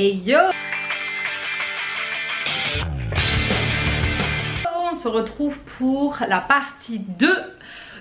Et yo! On se retrouve pour la partie 2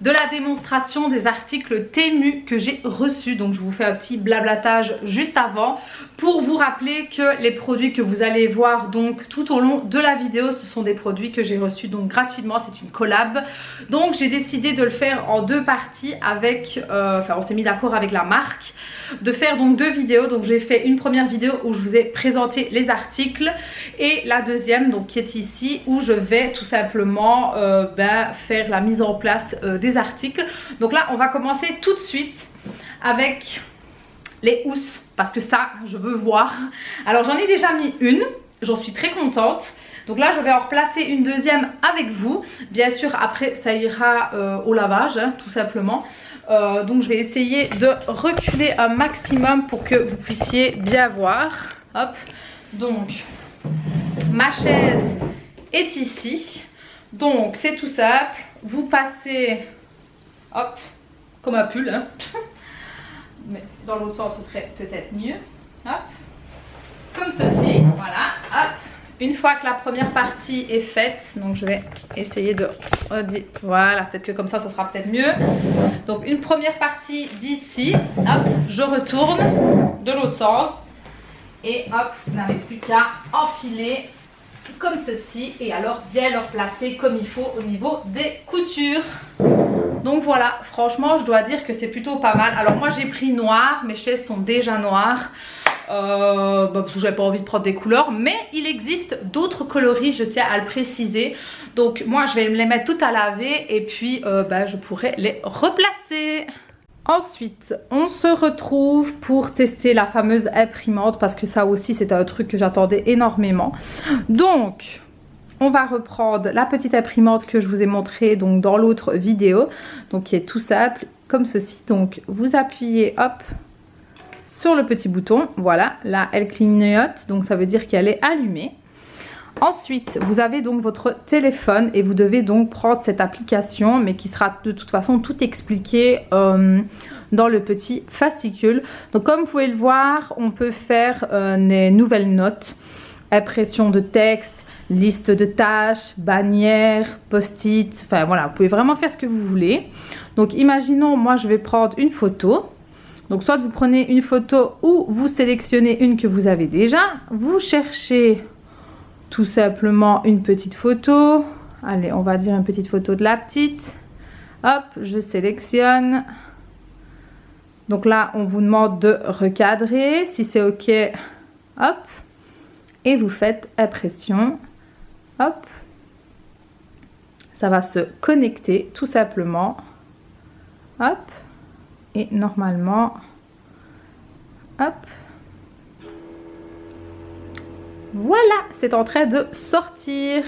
de la démonstration des articles Temu que j'ai reçus. Donc je vous fais un petit blablatage juste avant pour vous rappeler que les produits que vous allez voir donc tout au long de la vidéo, ce sont des produits que j'ai reçus donc gratuitement. C'est une collab, donc j'ai décidé de le faire en 2 parties avec enfin on s'est mis d'accord avec la marque de faire donc 2 vidéos. Donc j'ai fait une première vidéo où je vous ai présenté les articles et la deuxième donc qui est ici où je vais tout simplement faire la mise en place des articles. Donc là on va commencer tout de suite avec les housses parce que ça je veux voir. Alors j'en ai déjà mis une, j'en suis très contente. Donc là je vais en replacer une deuxième avec vous. Bien sûr après ça ira au lavage hein, tout simplement. Donc je vais essayer de reculer un maximum pour que vous puissiez bien voir. Hop. Donc ma chaise est ici. Donc c'est tout simple. Vous passez hop comme un pull hein. Mais dans l'autre sens ce serait peut-être mieux. Hop. Comme ceci. Voilà. Hop. Une fois que la première partie est faite, donc je vais essayer de... Voilà, peut-être que comme ça, ce sera peut-être mieux. Donc une première partie d'ici, hop, je retourne de l'autre sens. Et hop, vous n'avez plus qu'à enfiler comme ceci. Et alors bien le replacer comme il faut au niveau des coutures. Donc voilà, franchement, je dois dire que c'est plutôt pas mal. Alors moi, j'ai pris noir, mes chaises sont déjà noires. Parce que j'avais pas envie de prendre des couleurs, mais il existe d'autres coloris, je tiens à le préciser. Donc moi je vais me les mettre toutes à laver et puis je pourrai les replacer. Ensuite on se retrouve pour tester la fameuse imprimante parce que ça aussi c'était un truc que j'attendais énormément. Donc on va reprendre la petite imprimante que je vous ai montrée donc dans l'autre vidéo, donc qui est tout simple comme ceci. Donc vous appuyez hop sur le petit bouton, voilà, là elle clignote, donc ça veut dire qu'elle est allumée. Ensuite, vous avez donc votre téléphone et vous devez donc prendre cette application, mais qui sera de toute façon tout expliqué dans le petit fascicule. Donc comme vous pouvez le voir, on peut faire des nouvelles notes, impression de texte, liste de tâches, bannières, post-it, enfin voilà, vous pouvez vraiment faire ce que vous voulez. Donc imaginons, moi je vais prendre une photo. Donc soit vous prenez une photo ou vous sélectionnez une que vous avez déjà. Vous cherchez tout simplement une petite photo. Allez, on va dire une petite photo de la petite. Hop, je sélectionne. Donc là, on vous demande de recadrer. Si c'est OK, hop. Et vous faites impression. Hop. Ça va se connecter tout simplement. Hop. Et normalement, hop, voilà, c'est en train de sortir.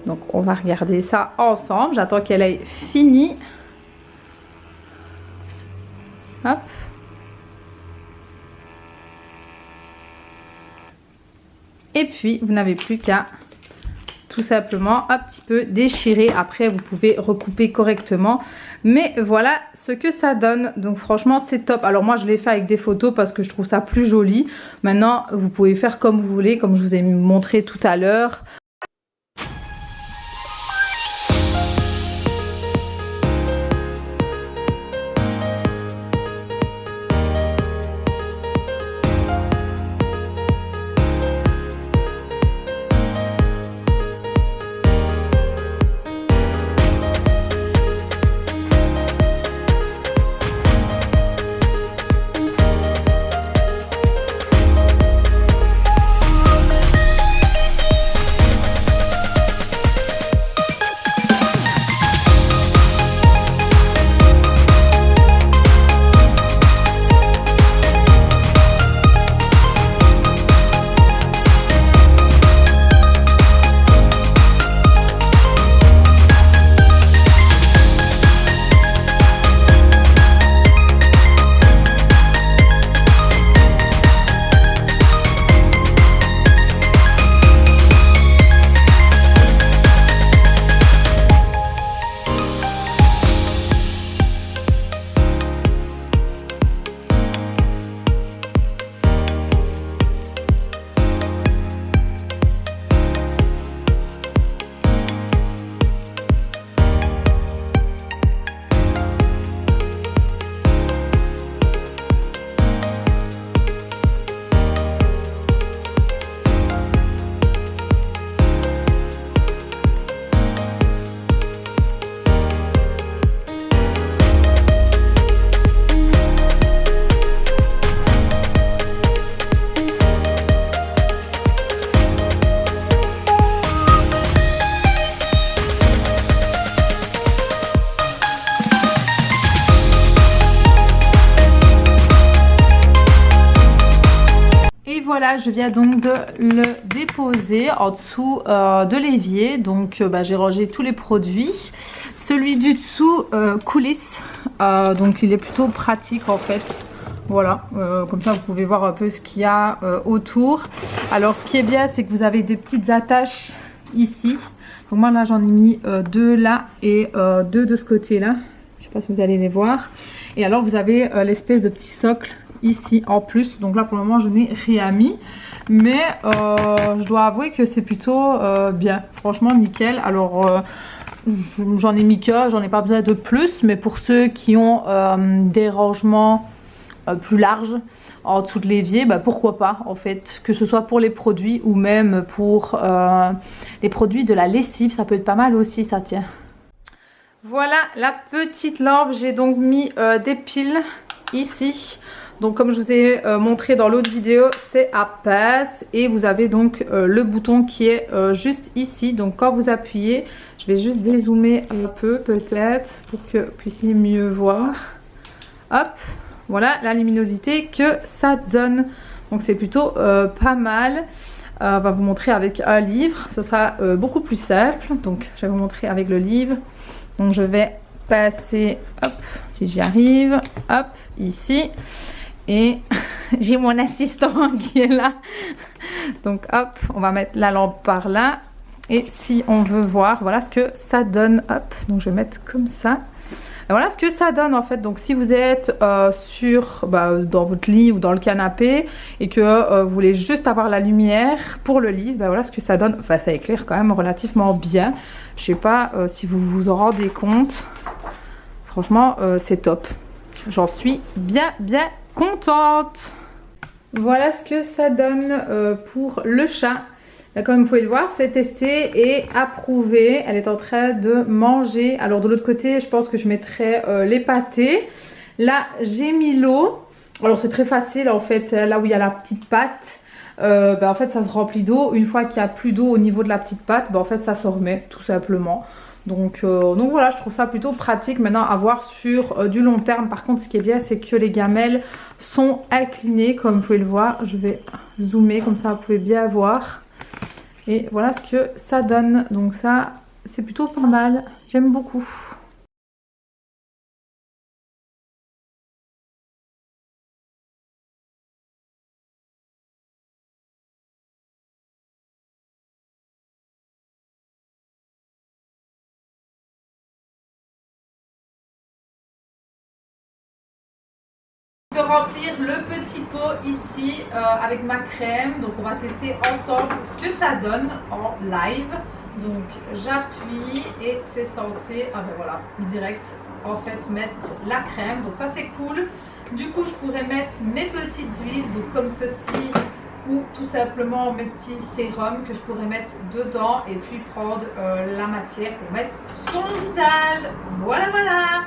Donc on va regarder ça ensemble. J'attends qu'elle ait fini. Hop. Et puis vous n'avez plus qu'à tout simplement un petit peu déchirer. Après vous pouvez recouper correctement, mais voilà ce que ça donne. Donc franchement c'est top. Alors moi je l'ai fait avec des photos parce que je trouve ça plus joli. Maintenant vous pouvez faire comme vous voulez, comme je vous ai montré tout à l'heure. voilà, je viens donc de le déposer en dessous de l'évier. Donc j'ai rangé tous les produits. Celui du dessous coulisse, donc il est plutôt pratique en fait. Voilà, comme ça vous pouvez voir un peu ce qu'il y a autour. Alors ce qui est bien, c'est que vous avez des petites attaches ici. Donc moi là j'en ai mis 2 là et 2 de ce côté là. Je sais pas si vous allez les voir. Et alors vous avez l'espèce de petit socle ici en plus. Donc là pour le moment je n'ai rien mis. Mais je dois avouer que c'est plutôt bien. Franchement nickel. Alors j'en ai mis que, j'en ai pas besoin de plus. Mais pour ceux qui ont des rangements plus larges en dessous de l'évier, pourquoi pas en fait, que ce soit pour les produits ou même pour les produits de la lessive, ça peut être pas mal aussi, ça tient. Voilà la petite lampe, j'ai donc mis des piles ici. Donc comme je vous ai montré dans l'autre vidéo, c'est à pince et vous avez donc le bouton qui est juste ici. Donc quand vous appuyez, je vais juste dézoomer un peu peut-être pour que vous puissiez mieux voir. Hop, voilà la luminosité que ça donne. Donc c'est plutôt pas mal. On va vous montrer avec un livre, ce sera beaucoup plus simple. Donc je vais vous montrer avec le livre. Donc je vais passer, hop, si j'y arrive, hop, ici. Et j'ai mon assistant qui est là. Donc hop, on va mettre la lampe par là. Et si on veut voir, voilà ce que ça donne. Hop, donc je vais mettre comme ça. Et voilà ce que ça donne en fait. Donc si vous êtes dans votre lit ou dans le canapé et que vous voulez juste avoir la lumière pour le livre, voilà ce que ça donne. Enfin ça éclaire quand même relativement bien. Je sais pas si vous vous en rendez compte. Franchement c'est top. J'en suis bien contente. Voilà ce que ça donne pour le chat. Comme vous pouvez le voir, c'est testé et approuvé. Elle est en train de manger. Alors de l'autre côté, je pense que je mettrai les pâtés. Là, j'ai mis l'eau. Alors c'est très facile en fait. Là où il y a la petite pâte, en fait ça se remplit d'eau. Une fois qu'il n'y a plus d'eau au niveau de la petite pâte, en fait ça se remet tout simplement. Donc voilà, je trouve ça plutôt pratique maintenant à voir sur du long terme. Par contre, ce qui est bien, c'est que les gamelles sont inclinées comme vous pouvez le voir. Je vais zoomer comme ça, vous pouvez bien voir. Et voilà ce que ça donne. Donc ça, c'est plutôt pas mal. J'aime beaucoup. De remplir le petit pot ici avec ma crème. Donc on va tester ensemble ce que ça donne en live. Donc j'appuie et c'est censé, voilà, direct en fait mettre la crème. Donc ça c'est cool. Du coup je pourrais mettre mes petites huiles, donc comme ceci, ou tout simplement mes petits sérums que je pourrais mettre dedans et puis prendre la matière pour mettre sur mon visage. Voilà.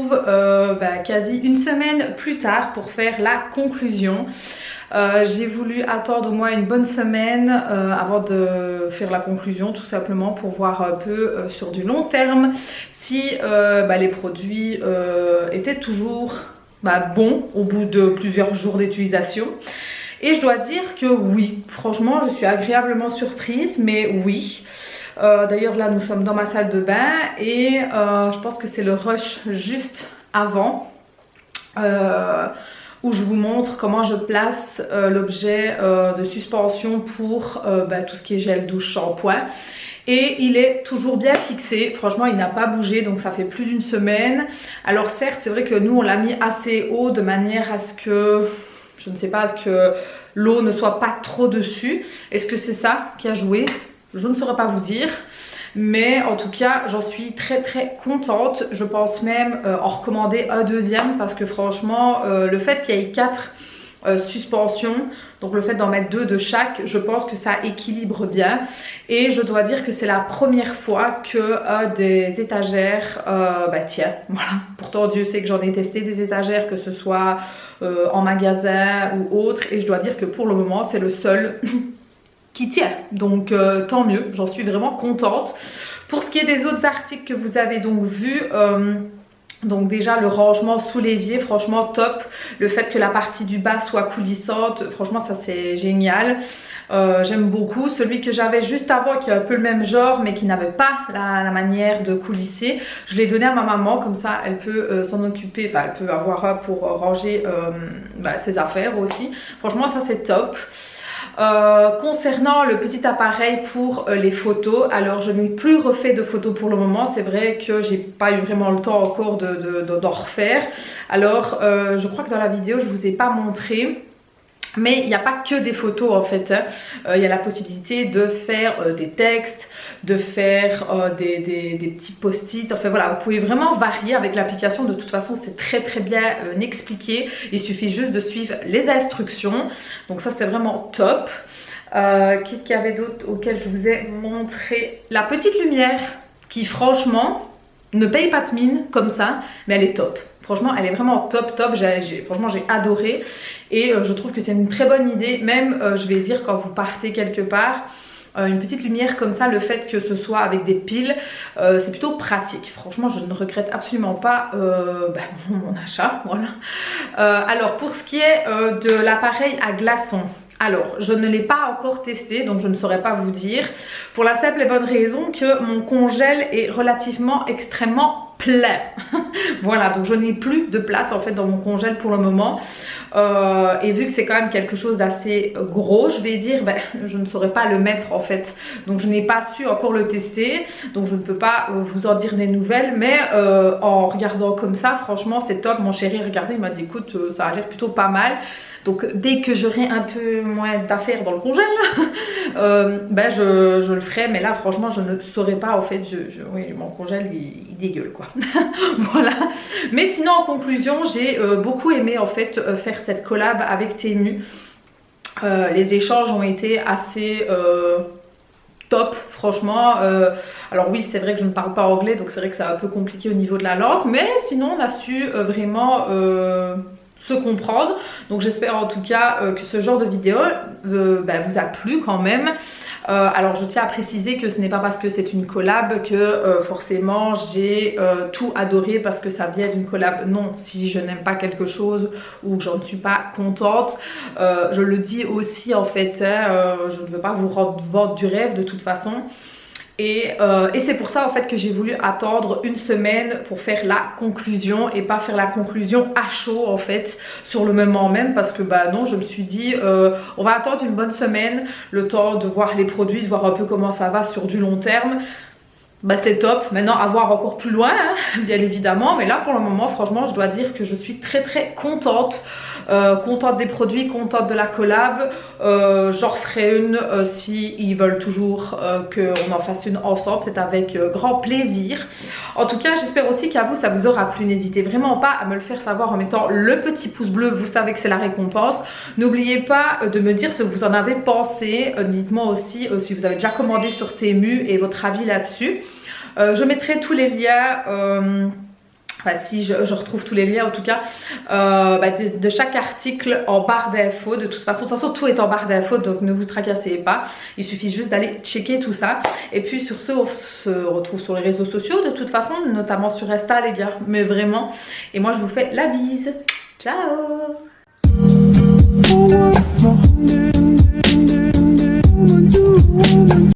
retrouve quasi une semaine plus tard pour faire la conclusion. J'ai voulu attendre au moins une bonne semaine avant de faire la conclusion, tout simplement pour voir un peu sur du long terme si les produits étaient toujours bons au bout de plusieurs jours d'utilisation. Et je dois dire que oui, franchement je suis agréablement surprise, mais oui. D'ailleurs là nous sommes dans ma salle de bain et je pense que c'est le rush juste avant où je vous montre comment je place l'objet de suspension pour tout ce qui est gel douche, shampoing. Et il est toujours bien fixé, franchement il n'a pas bougé, donc ça fait plus d'une semaine. Alors certes c'est vrai que nous on l'a mis assez haut de manière à ce que, je ne sais pas, que l'eau ne soit pas trop dessus. Est-ce que c'est ça qui a joué? Je ne saurais pas vous dire. Mais en tout cas j'en suis très contente. Je pense même en recommander un deuxième parce que franchement le fait qu'il y ait 4 suspensions, donc le fait d'en mettre 2 de chaque, je pense que ça équilibre bien. Et je dois dire que c'est la première fois que des étagères tient. Voilà. Pourtant Dieu sait que j'en ai testé des étagères, que ce soit en magasin ou autre, et je dois dire que pour le moment c'est le seul qui tient, donc tant mieux, j'en suis vraiment contente. Pour ce qui est des autres articles que vous avez donc vus, donc déjà le rangement sous l'évier, franchement top. Le fait que la partie du bas soit coulissante, franchement ça c'est génial. J'aime beaucoup. Celui que j'avais juste avant qui est un peu le même genre mais qui n'avait pas la manière de coulisser, je l'ai donné à ma maman, comme ça elle peut s'en occuper, enfin elle peut avoir un pour ranger ses affaires aussi. Franchement ça c'est top. Concernant le petit appareil pour les photos, alors je n'ai plus refait de photos pour le moment. C'est vrai que j'ai pas eu vraiment le temps encore d'en refaire. Alors je crois que dans la vidéo je vous ai pas montré, mais il n'y a pas que des photos en fait. Il y a la possibilité de faire des textes, de faire des petits post-it. Enfin voilà, vous pouvez vraiment varier avec l'application. De toute façon c'est très bien expliqué. Il suffit juste de suivre les instructions. Donc ça c'est vraiment top. Qu'est-ce qu'il y avait d'autre auquel je vous ai montré? La petite lumière qui franchement ne paye pas de mine comme ça, mais elle est top. Franchement elle est vraiment top. Franchement j'ai adoré. Et je trouve que c'est une très bonne idée, même je vais dire quand vous partez quelque part, une petite lumière comme ça, le fait que ce soit avec des piles, c'est plutôt pratique. Franchement je ne regrette absolument pas mon achat, voilà. Alors pour ce qui est de l'appareil à glaçons, alors je ne l'ai pas encore testé, donc je ne saurais pas vous dire, pour la simple et bonne raison que mon congèle est relativement extrêmement plein. Voilà, donc je n'ai plus de place en fait dans mon congèle pour le moment. Et vu que c'est quand même quelque chose d'assez gros, je vais dire, je ne saurais pas le mettre en fait. Donc je n'ai pas su encore le tester, donc je ne peux pas vous en dire des nouvelles. Mais en regardant comme ça, franchement c'est top. Mon chéri regardez, il m'a dit écoute ça a l'air plutôt pas mal. Donc dès que j'aurai un peu moins d'affaires dans le congèle, je le ferai. Mais là franchement je ne saurais pas en fait. Oui, mon congèle il dégueule quoi. Voilà. Mais sinon en conclusion j'ai beaucoup aimé en fait faire cette collab avec Temu. Les échanges ont été assez top franchement. Alors oui c'est vrai que je ne parle pas anglais, donc c'est vrai que c'est un peu compliqué au niveau de la langue, mais sinon on a su vraiment se comprendre. Donc j'espère en tout cas que ce genre de vidéo vous a plu quand même. Alors je tiens à préciser que ce n'est pas parce que c'est une collab que forcément j'ai tout adoré parce que ça vient d'une collab. Non, si je n'aime pas quelque chose ou que j'en suis pas contente, je le dis aussi en fait, je ne veux pas vous vendre du rêve de toute façon. Et c'est pour ça en fait que j'ai voulu attendre une semaine pour faire la conclusion et pas faire la conclusion à chaud en fait sur le moment même, parce que non, je me suis dit on va attendre une bonne semaine, le temps de voir les produits, de voir un peu comment ça va sur du long terme. C'est top. Maintenant à voir encore plus loin bien évidemment, mais là pour le moment franchement je dois dire que je suis très contente. Contente des produits, contente de la collab. J'en referai une si ils veulent toujours qu'on en fasse une ensemble, c'est avec grand plaisir. En tout cas j'espère aussi qu'à vous ça vous aura plu. N'hésitez vraiment pas à me le faire savoir en mettant le petit pouce bleu, vous savez que c'est la récompense. N'oubliez pas de me dire ce que vous en avez pensé. Dites-moi aussi si vous avez déjà commandé sur Temu et votre avis là-dessus. Je mettrai tous les liens Enfin, si je retrouve tous les liens en tout cas de chaque article en barre d'infos. De toute façon, tout est en barre d'infos, donc ne vous tracassez pas. Il suffit juste d'aller checker tout ça. Et puis sur ce, on se retrouve sur les réseaux sociaux de toute façon, notamment sur Insta les gars, mais vraiment. Et moi je vous fais la bise. Ciao.